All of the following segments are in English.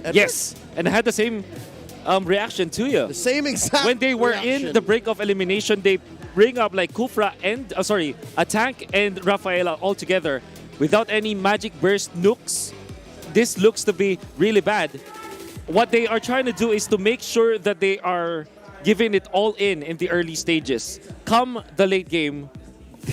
Edward? Yes, and I had the same reaction to you. The same exact When they were reaction. in the break of elimination, they bring up like Kufra and, a tank and Rafaela all together without any magic burst nukes. This looks to be really bad. What they are trying to do is to make sure that they are giving it all in the early stages. Come the late game,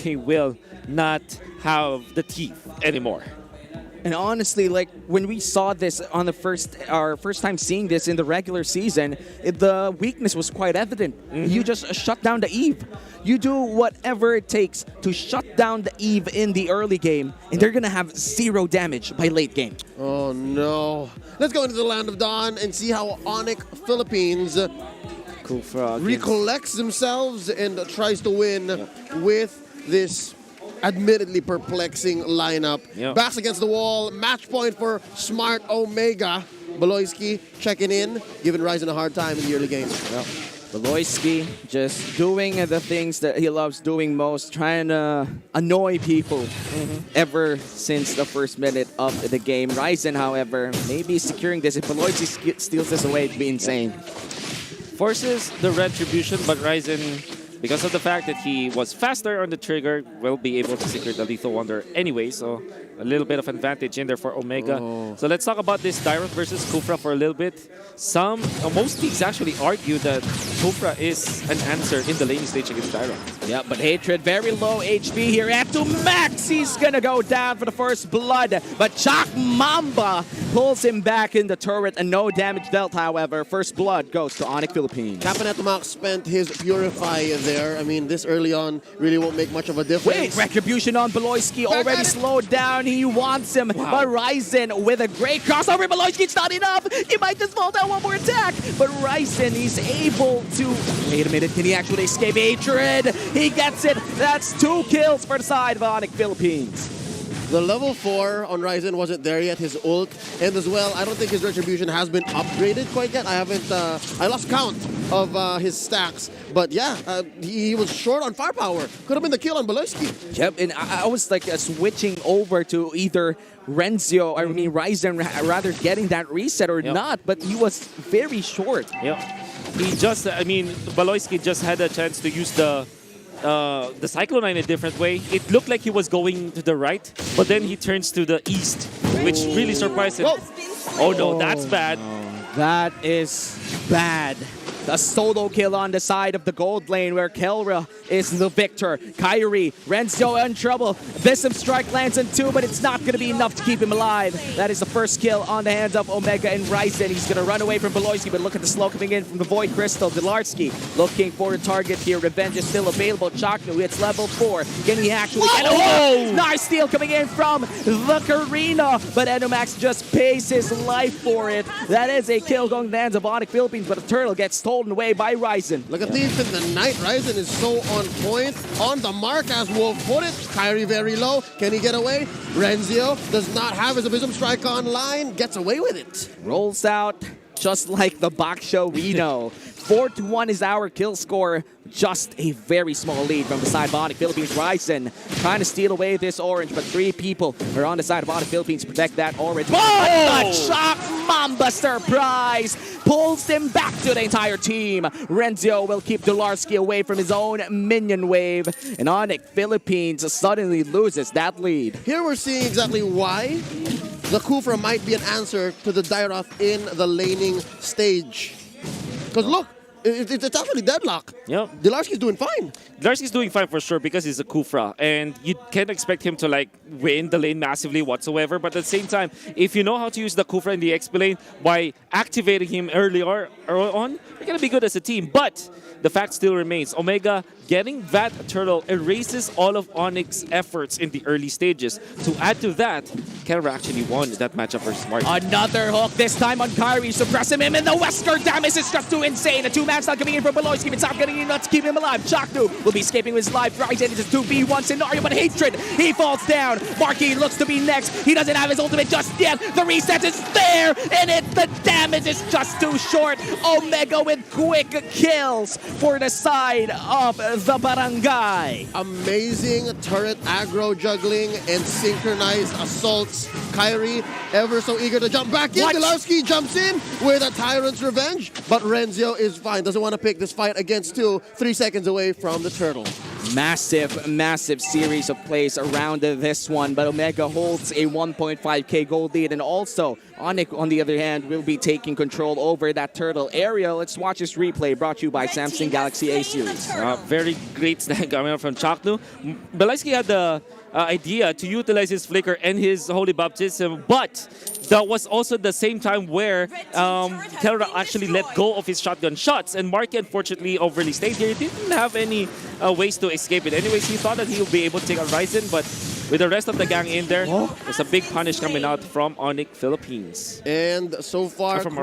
they will not have the teeth anymore. And honestly, like when we saw this on our first time seeing this in the regular season, the weakness was quite evident. You just shut down the Eve. You do whatever it takes to shut down the Eve in the early game, and they're gonna have 0 damage by late game. Oh no. Let's go into the Land of Dawn and see how ONIC Philippines recollects themselves and tries to win with this admittedly perplexing lineup. Backs against the wall, match point for Smart Omega. Beloyski checking in, giving Ryzen a hard time in the early game. Beloyski just doing the things that he loves doing most, trying to annoy people ever since the first minute of the game. Ryzen, however, maybe securing this. If Beloyski steals this away, it'd be insane. Forces the retribution, but Ryzen, because of the fact that he was faster on the trigger, will be able to secure the Lethal Wonder anyway, so a little bit of advantage in there for Omega. So let's talk about this Dyrot versus Kufra for a little bit. Most leagues actually argue that Kufra is an answer in the laning stage against Dyrot. Yeah, but Hatred very low HP here at to max. He's gonna go down for the first blood, but Chak Mamba pulls him back in the turret and no damage dealt, however. First blood goes to ONIC Philippines. Capanetomac spent his Purify there. I mean, this early on really won't make much of a difference. Wait, Retribution on Beloyski already slowed down. He wants him, but Ryzen with a great crossover. Beloyski, it's not enough. He might just fall down one more attack, but Ryzen, he's able to... Wait a minute, can he actually escape Hatred? He gets it. That's 2 kills for the side of ONIC Philippines. The level 4 on Ryzen wasn't there yet, his ult. And as well, I don't think his Retribution has been upgraded quite yet. I lost count of his stacks. But yeah, he was short on firepower. Could have been the kill on Beloyski. Yep, and I was like switching over to either Ryzen rather getting that reset or not, but he was very short. Yep. He just, Beloyski just had a chance to use the Cyclone in a different way. It looked like he was going to the right, but then he turns to the east, which really surprised him. Oh no, that's bad. That is bad. The solo kill on the side of the gold lane where Kelra is the victor. Kyrie, Renzo in trouble. Visum strike lands on 2, but it's not going to be enough to keep him alive. That is the first kill on the hands of Omega and Ryzen. He's going to run away from Beloyski, but look at the slow coming in from the Void Crystal. Delarski looking for a target here. Revenge is still available. Chaknu, it's level 4. Can he actually get away? Nice steal coming in from the Karina, but Enomax just pays his life for it. That is a kill going to the hands of ONIC Philippines, but the turtle gets stolen away by Ryzen. Look at these in the night. Ryzen is so on point. On the mark as Wolf put it. Kyrie very low. Can he get away? Renzio does not have his Abysm Strike online. Gets away with it. Rolls out just like the box show we know. 4-1 is our kill score. Just a very small lead from the side of ONIC Philippines. Ryzen trying to steal away this orange, but 3 people are on the side of ONIC Philippines to protect that orange. But Shock Mamba surprise pulls him back to the entire team. Renzo will keep Delarski away from his own minion wave, and ONIC Philippines suddenly loses that lead. Here we're seeing exactly why the Kufra might be an answer to the Dairoth in the laning stage. Because look, it's actually deadlock. Yep. Delarski's doing fine. Delarski's doing fine for sure because he's a Kufra, and you can't expect him to like win the lane massively whatsoever. But at the same time, if you know how to use the Kufra in the XP lane by activating him early on, you're gonna be good as a team. But the fact still remains, Omega getting that turtle erases all of ONIC's efforts in the early stages. To add to that, Kelra actually won that matchup versus Martin. Another hook, this time on Kyrie, suppressing him, and the Wesker damage is just too insane. A 2-man not coming in from Beloyski, it's not getting enough to keep him alive. Chaknu will be escaping with his life. Ryzen is a 2v1 scenario, but Hatred, he falls down. Marquis looks to be next. He doesn't have his ultimate just yet. The reset is there, and it's the damage damage is just too short. Omega with quick kills for the side of the Barangay. Amazing turret aggro juggling and synchronized assaults. Kyrie ever so eager to jump back in. Watch. Dilarski jumps in with a Tyrant's Revenge, but Renzio is fine. Doesn't want to pick this fight against two, 3 seconds away from the turtle. Massive series of plays around this one, but Omega holds a 1.5k gold lead, and also ONIC, on the other hand, will be taking control over that turtle area. Let's watch this replay brought to you by Samsung Galaxy A series. Very great snag coming up from Chaknu. Belaisky had the idea to utilize his flicker and his holy baptism, but that was also the same time where Kelra actually let go of his shotgun shots, and Marky unfortunately overly stayed here. He didn't have any ways to escape it. Anyways, he thought that he would be able to take a Ryzen, but with the rest of the gang in there, there's a big punish coming out from ONIC Philippines. And so far, From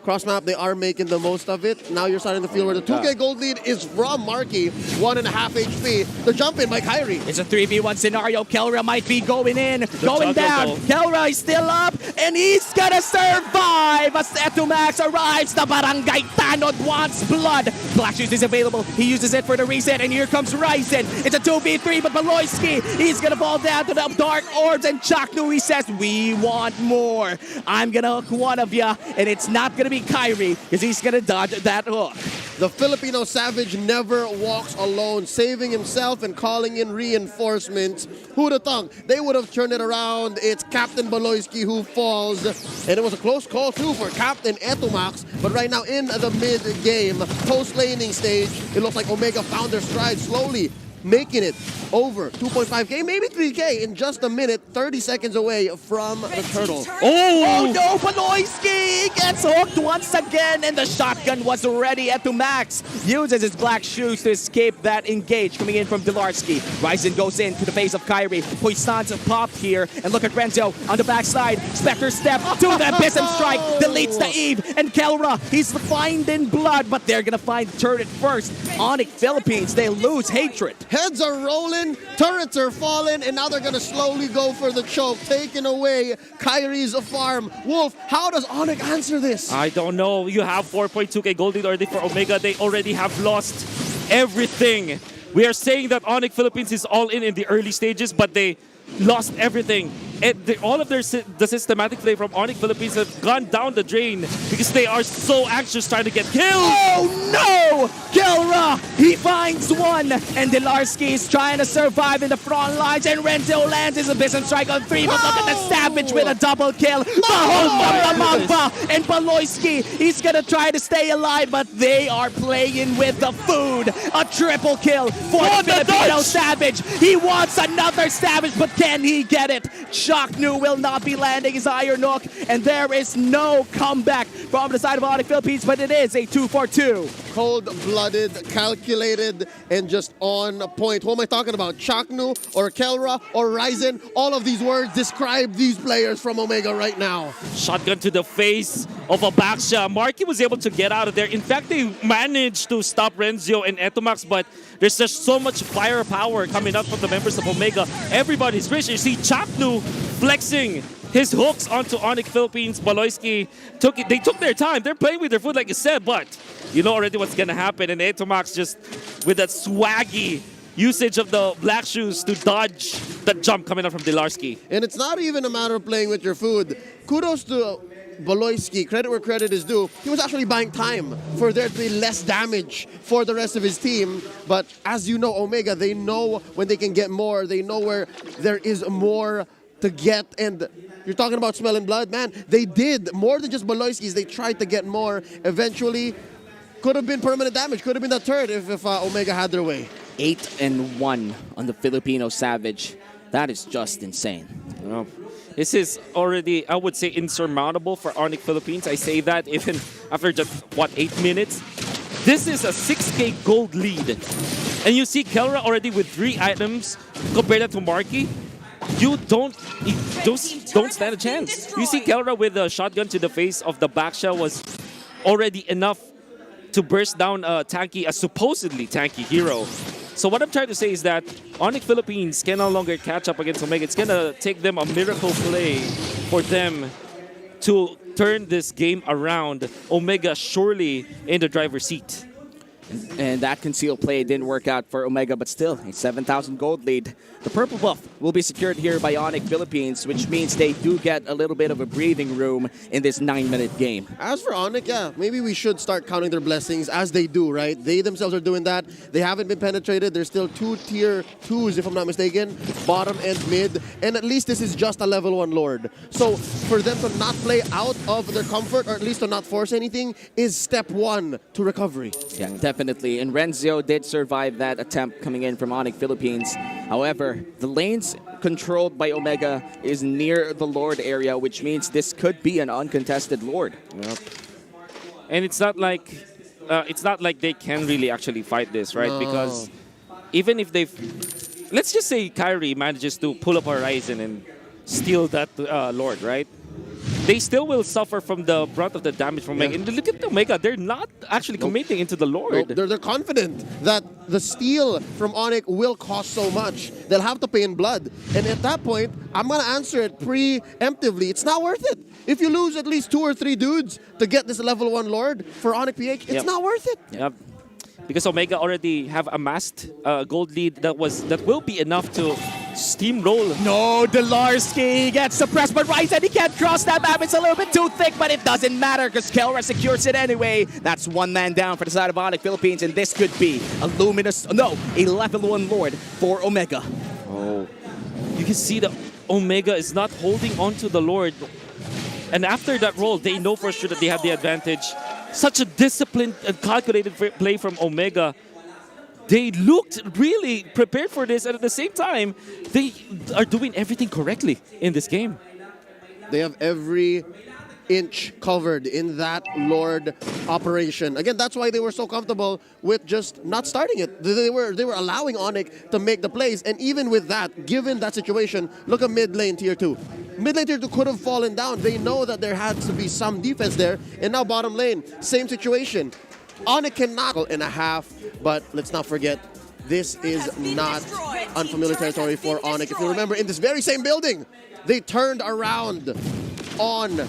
cross map, they are making the most of it. Now you're starting to feel where the 2K gold lead is from Marky. 1.5 HP. The jump in by Kyrie. It's a 3v1 scenario. Kelra might be going in, going down. Kelra is still up, and he's gonna survive as Etumax arrives. The Barangay Tanod wants blood. Black Shoes is available. He uses it for the reset, and here comes Ryzen. It's a 2v3, but Baloyski, he's gonna fall down to the Dark Orbs, and Chaknu, he says, we want more. I'm gonna hook one of ya, and it's not gonna be Kyrie, because he's gonna dodge that hook. The Filipino Savage never walks alone, saving himself and calling in reinforcements. Who'd have thunk? They would have turned it around. It's Captain Baloyski who falls. And it was a close call too for Captain Etumax. But right now in the mid-game, post-laning stage, it looks like Omega found their stride slowly, making it over 2.5k, maybe 3k in just a minute, 30 seconds away from the turtle. Oh no, Baloyski gets hooked once again, and the shotgun was ready. Etumax uses his Black Shoes to escape that engage coming in from Dilarski. Ryzen goes in to the face of Kyrie. Puissance popped here, and look at Renzo on the backside. Spectre step to the Abysm Strike, deletes the Eve, and Kelra, he's finding blood, but they're gonna find turret first. ONIC Philippines, they lose hatred. Heads are rolling, turrets are falling, and now they're going to slowly go for the choke, taking away Kyrie's farm. Wolf, how does ONIC answer this? I don't know. You have 4.2k gold lead already for Omega. They already have lost everything. We are saying that ONIC Philippines is all in the early stages, but they lost everything. And all of the systematic play from ONIC Philippines have gone down the drain because they are so anxious trying to get killed. Oh no! Kelra, he finds one, and Dilarski is trying to survive in the front lines, and Renzo lands his Abysm Strike on 3, but look at the Savage with a double kill. The hook from the Magpa, and Baloyski, he's gonna try to stay alive, but they are playing with the food. A triple kill for the Filipino Savage. He wants another Savage, but can he get it? Chaknu will not be landing his Iron Hook, and there is no comeback from the side of ONIC Philippines, but it is a 2-for-2. Cold-blooded, calculated, and just on point. Who am I talking about? Chaknu or Kelra or Ryzen? All of these words describe these players from Omega right now. Shotgun to the face of a backshot. Marky was able to get out of there. In fact, they managed to stop Renzo and Etumax, but there's just so much firepower coming out from the members of Omega. Everybody's rich. You see Chaknu flexing his hooks onto ONIC Philippines. Baloyski they took their time. They're playing with their foot, like you said, but you know already what's gonna happen. And Etumax just with that swaggy usage of the Black Shoes to dodge the jump coming up from Dilarski. And it's not even a matter of playing with your food. Kudos to Baloyski, credit where credit is due. He was actually buying time for there to be less damage for the rest of his team. But as you know, Omega, they know when they can get more. They know where there is more to get. And you're talking about smelling blood, man. They did more than just Baloyski's. They tried to get more. Eventually, could have been permanent damage. Could have been the third if Omega had their way. 8-1 on the Filipino Savage. That is just insane. Well, this is already, I would say, insurmountable for ONIC Philippines. I say that even after just, what, 8 minutes? This is a 6k gold lead. And you see Kelra already with 3 items compared that to Marky. You don't stand a chance. You see Kelra with a shotgun to the face of the backshot was already enough to burst down a supposedly tanky hero. So what I'm trying to say is that ONIC Philippines can no longer catch up against Omega. It's gonna take them a miracle play for them to turn this game around. Omega surely in the driver's seat. And that concealed play didn't work out for Omega, but still, a 7,000 gold lead. The purple buff will be secured here by ONIC Philippines, which means they do get a little bit of a breathing room in this 9-minute game. As for ONIC, yeah, maybe we should start counting their blessings as they do, right? They themselves are doing that. They haven't been penetrated. They're still 2 tier 2s, if I'm not mistaken, bottom and mid. And at least this is just a level 1 Lord. So for them to not play out of their comfort, or at least to not force anything, is step 1 to recovery. Yeah, definitely. And Renzio did survive that attempt coming in from ONIC Philippines. However, the lanes controlled by Omega is near the Lord area, which means this could be an uncontested Lord. Yep. And it's not like they can really actually fight this, right? No. Because even if let's just say Kyrie manages to pull up Horizon and steal that Lord, right? They still will suffer from the brunt of the damage from Omega. And look at Omega, they're not actually committing into the Lord. They're confident that the steal from ONIC will cost so much. They'll have to pay in blood. And at that point, I'm going to answer it preemptively. It's not worth it. If you lose at least 2 or 3 dudes to get this level 1 Lord for ONIC PH, it's not worth it. Yep. Because Omega already have amassed a gold lead that will be enough to steamroll. No, Delarski gets suppressed, but Ryzen, he can't cross that map. It's a little bit too thick, but it doesn't matter because Kelra secures it anyway. That's 1 man down for the side of ONIC Philippines, and this could be a level 1 Lord for Omega. Oh, you can see that Omega is not holding on to the Lord. And after that roll, they know for sure that they have the advantage. Such a disciplined and calculated play from Omega. They looked really prepared for this, and at the same time, they are doing everything correctly in this game. They have every inch covered in that Lord operation. Again, that's why they were so comfortable with just not starting it. They were allowing ONIC to make the plays, and even with that, given that situation, look at mid lane tier 2. Mid lane tier 2 could have fallen down. They know that there had to be some defense there, and now bottom lane, same situation. ONIC can knock in a half, but let's not forget, this is not unfamiliar territory for ONIC. If you remember, in this very same building, they turned around on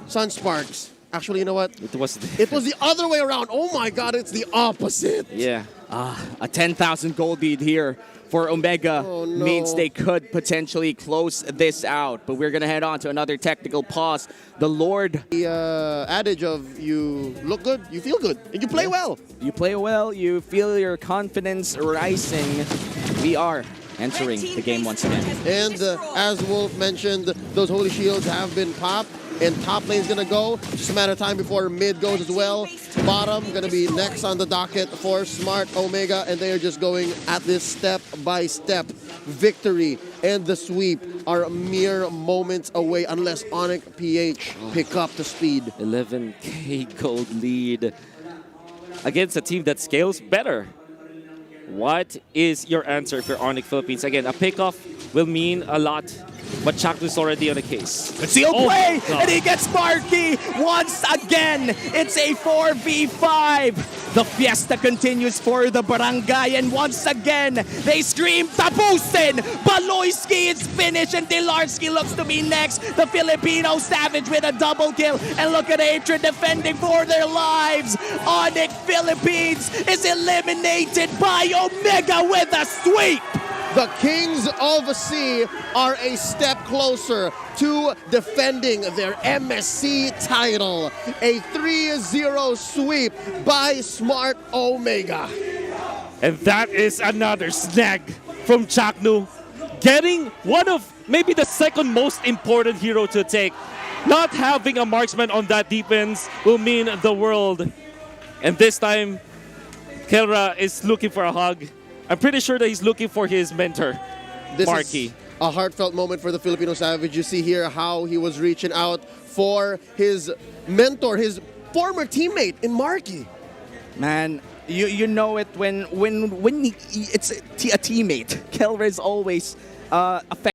Sunsparks. Actually, you know what? It was the other way around. Oh my God, it's the opposite. Yeah. A 10,000 gold lead here for Omega means they could potentially close this out. But we're going to head on to another technical pause. The Lord. The adage of you look good, you feel good, and you play well. You play well, you feel your confidence rising. We are entering the game once again. And as Wolf mentioned, those holy shields have been popped. And top lane is going to go. Just a matter of time before mid goes as well. Bottom going to be next on the docket for Smart Omega. And they are just going at this step-by-step. Victory and the sweep are mere moments away unless ONIC PH pick up the speed. 11K gold lead against a team that scales better. What is your answer for ONIC Philippines? Again, a pickoff will mean a lot, but Chaklu is already on the case. Let's see, play, and he gets Sparky once again. It's a 4v5. The fiesta continues for the barangay, and once again, they scream, tapusin! Baloyski is finished, and Delarski looks to be next. The Filipino Savage with a double kill, and look at Atria defending for their lives. ONIC Philippines is eliminated by Omega with a sweep. The Kings of Sea are a step closer to defending their MSC title. A 3-0 sweep by Smart Omega. And that is another snag from Chaknu, getting one of maybe the second most important hero to take. Not having a marksman on that defense will mean the world. And this time, Kelra is looking for a hug. I'm pretty sure that he's looking for his mentor, Marky. Is a heartfelt moment for the Filipino Savage. You see here how he was reaching out for his mentor, his former teammate in Marky. Man, you know it when it's a teammate. Kelra is always affected.